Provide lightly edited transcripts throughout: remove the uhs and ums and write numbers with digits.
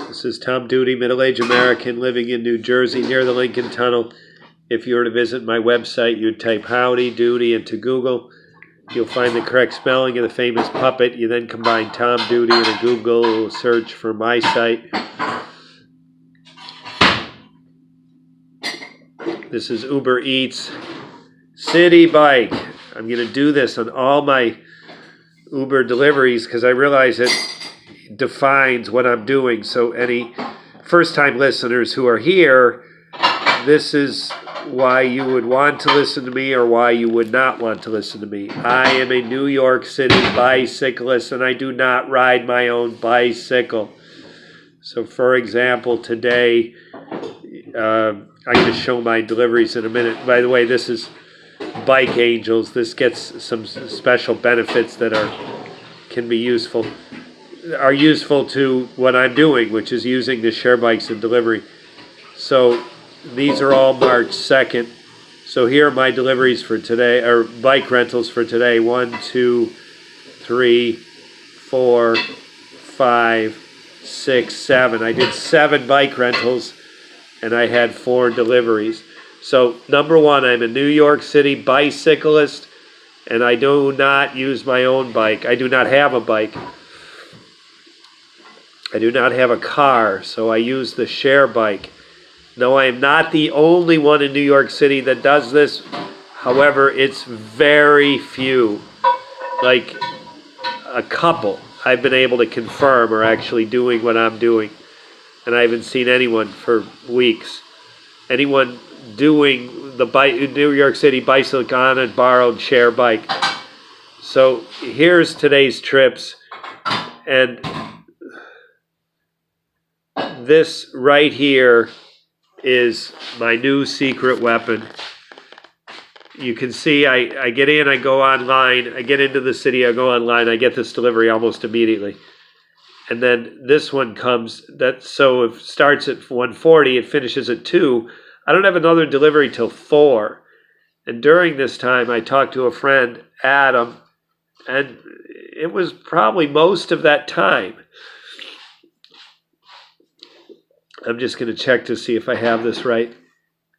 This is Tom Duty, middle-aged American living in New Jersey near the Lincoln Tunnel. If you were to visit my website, you'd type Howdy Doody into Google. You'll find the correct spelling of the famous puppet. You then combine Tom Duty in a Google search for my site. This is Ubereats citibike. I'm going to do this on all my Uber deliveries because I realize it defines what I'm doing. So any first-time listeners who are here, this is why you would want to listen to me or why you would not want to listen to me. I am a New York City bicyclist and I do not ride my own bicycle. So for example, today, I'm going to show my deliveries in a minute. By the way, this is Bike Angels. This gets some special benefits that can be useful to what I'm doing, which is using the share bikes in delivery. So these are all March 2nd. So here are my deliveries for today, or bike rentals for today. 1, 2, 3, 4, 5, 6, 7. I did 7 bike rentals and I had 4 deliveries. So number 1, I'm a New York City bicyclist and I do not use my own bike. I do not have a bike. I do not have a car, so I use the share bike. No, I am not the only one in New York City that does this. However, it's very few. Like a couple I've been able to confirm are actually doing what I'm doing. And I haven't seen anyone for weeks. Anyone doing the New York City bicycle on a borrowed share bike. So here's today's trips. And this right here is my new secret weapon. You can see I get in, I go online, I get into the city, I go online, I get this delivery almost immediately. And then this one comes, so it starts at 1:40, it finishes at 2. I don't have another delivery till 4. And during this time, I talked to a friend, Adam, and it was probably most of that time. I'm just going to check to see if I have this right.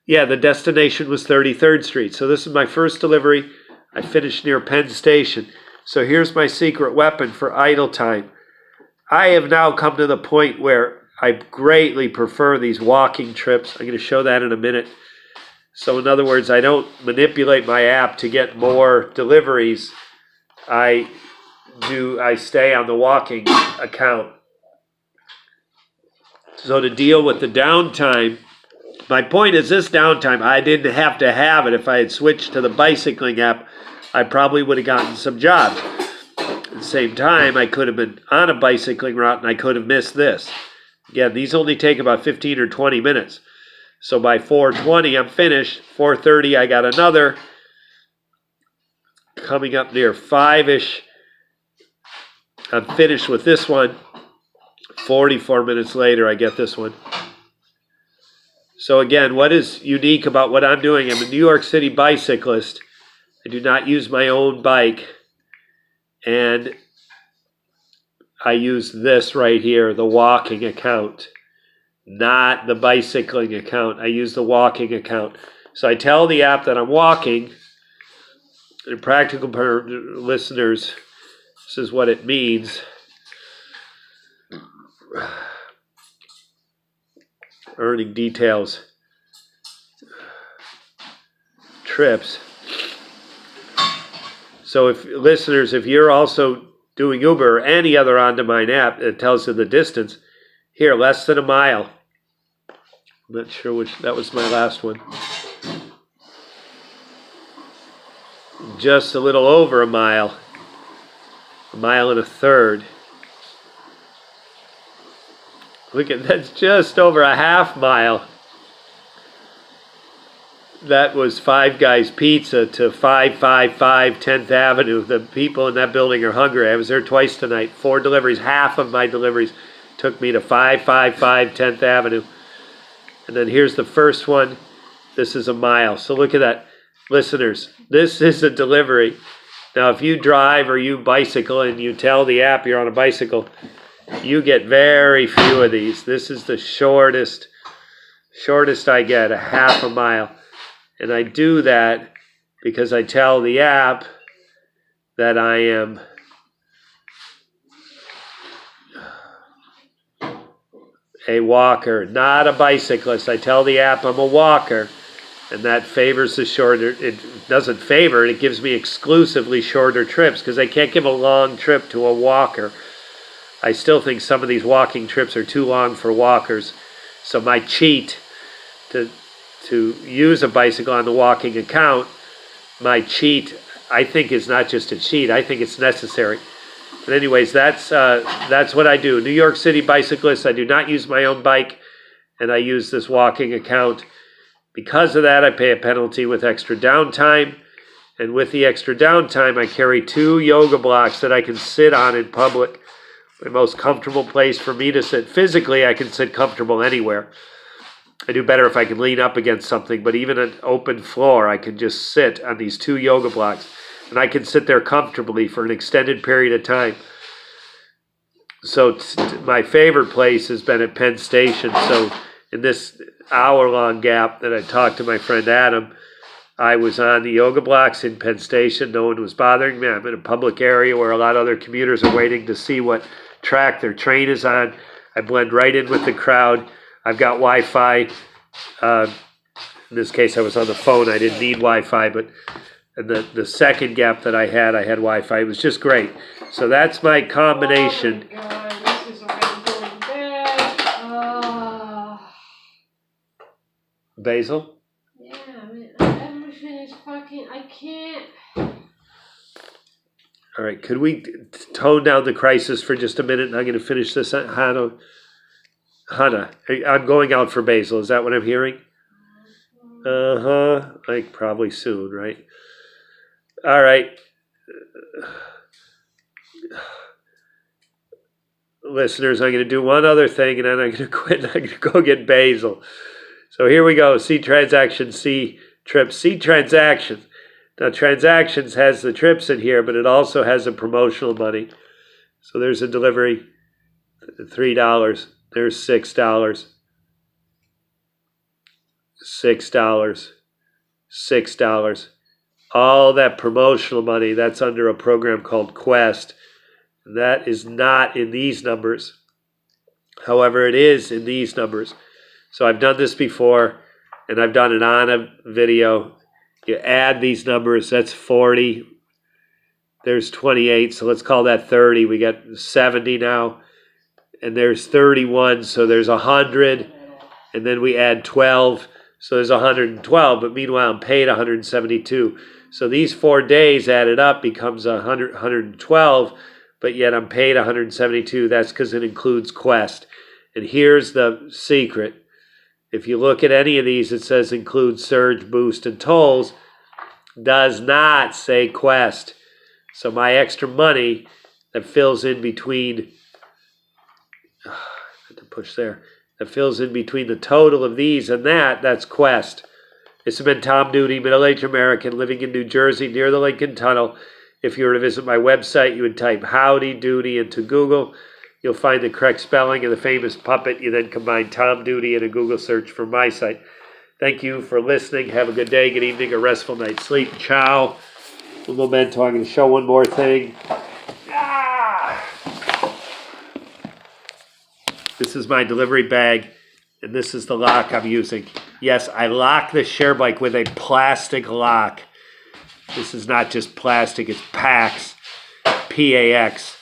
Yeah, the destination was 33rd Street. So this is my first delivery. I finished near Penn Station. So here's my secret weapon for idle time. I have now come to the point where I greatly prefer these walking trips. I'm going to show that in a minute. So in other words, I don't manipulate my app to get more deliveries. I stay on the walking account. So to deal with the downtime, my point is this downtime, I didn't have to have it. If I had switched to the bicycling app, I probably would have gotten some jobs. At the same time, I could have been on a bicycling route and I could have missed this. Again, these only take about 15 or 20 minutes. So by 4:20, I'm finished. 4:30, I got another. Coming up near 5-ish, I'm finished with this one. 44 minutes later, I get this one. So again, what is unique about what I'm doing? I'm a New York City bicyclist. I do not use my own bike. And I use this right here, the walking account, not the bicycling account. I use the walking account. So I tell the app that I'm walking. And practical listeners, this is what it means. Earning details. Trips. So if you're also doing Uber or any other on-demand app, it tells you the distance. Here, less than a mile. I'm not sure which, that was my last one. Just a little over a mile. 1.33 miles. Look at, that's just over a half mile. That was Five Guys Pizza to 555 10th Avenue. The people in that building are hungry. I was there twice tonight. 4 deliveries. Half of my deliveries took me to 555 10th Avenue. And then here's the first one. This is a mile. So look at that. Listeners, this is a delivery. Now, if you drive or you bicycle and you tell the app you're on a bicycle, You get very few of these. This is the shortest I get, a half a mile. And I do that because I tell the app that I am a walker, not a bicyclist. I tell the app I'm a walker, and that favors the shorter. It doesn't favor it. It gives me exclusively shorter trips because I can't give a long trip to a walker. I still think some of these walking trips are too long for walkers. So my cheat to use a bicycle on the walking account, my cheat, I think is not just a cheat. I think it's necessary. But anyways, that's what I do. New York City bicyclist. I do not use my own bike, and I use this walking account. Because of that, I pay a penalty with extra downtime. And with the extra downtime, I carry 2 yoga blocks that I can sit on in public. The most comfortable place for me to sit. Physically, I can sit comfortable anywhere. I do better if I can lean up against something, but even an open floor, I can just sit on these 2 yoga blocks. And I can sit there comfortably for an extended period of time. So my favorite place has been at Penn Station. So in this hour-long gap that I talked to my friend Adam, I was on the yoga blocks in Penn Station. No one was bothering me. I'm in a public area where a lot of other commuters are waiting to see what track their train is on. I blend right in with the crowd. I've got Wi-Fi. In this case, I was on the phone. I didn't need Wi-Fi, but the second gap that I had Wi-Fi. It was just great. So that's my combination. Oh my God, this is already going bad. Basil? Yeah, I mean, everything is fucking, I can't. All right, could we tone down the crisis for just a minute? And I'm going to finish this. Hannah, I'm going out for Basil. Is that what I'm hearing? Like probably soon, right? All right. Listeners, I'm going to do one other thing, and then I'm going to quit, and I'm going to go get Basil. So here we go. C transactions, C trips, C transactions. Now, transactions has the trips in here, but it also has the promotional money. So there's a delivery, $3. There's $6. $6. $6. All that promotional money, that's under a program called Quest. That is not in these numbers. However, it is in these numbers. So I've done this before, and I've done it on a video. You add these numbers, that's 40. There's 28, so let's call that 30. We got 70 now. And there's 31, so there's 100. And then we add 12, so there's 112. But meanwhile, I'm paid 172. So these 4 days added up becomes 112, but yet I'm paid 172. That's because it includes Quest. And here's the secret. If you look at any of these, it says include surge, boost, and tolls. Does not say Quest. So my extra money that fills in between, I had to push there, that fills in between the total of these and that's Quest. This has been Tom Duty, middle-aged American, living in New Jersey near the Lincoln Tunnel. If you were to visit my website, you would type Howdy Doody into Google. You'll find the correct spelling of the famous puppet. You then combine Tom Duty in a Google search for my site. Thank you for listening. Have a good day, good evening, a restful night's sleep. Ciao. Un momento, I'm going to show one more thing. This is my delivery bag, and this is the lock I'm using. Yes, I lock the share bike with a plastic lock. This is not just plastic, it's PAX, P-A-X,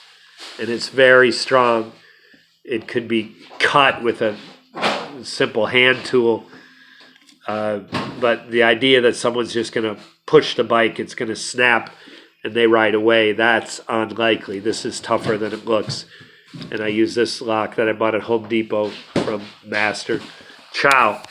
and it's very strong. It could be cut with a simple hand tool, but the idea that someone's just going to push the bike, it's going to snap, and they ride away, that's unlikely. This is tougher than it looks. And I use this lock that I bought at Home Depot from Master. Ciao.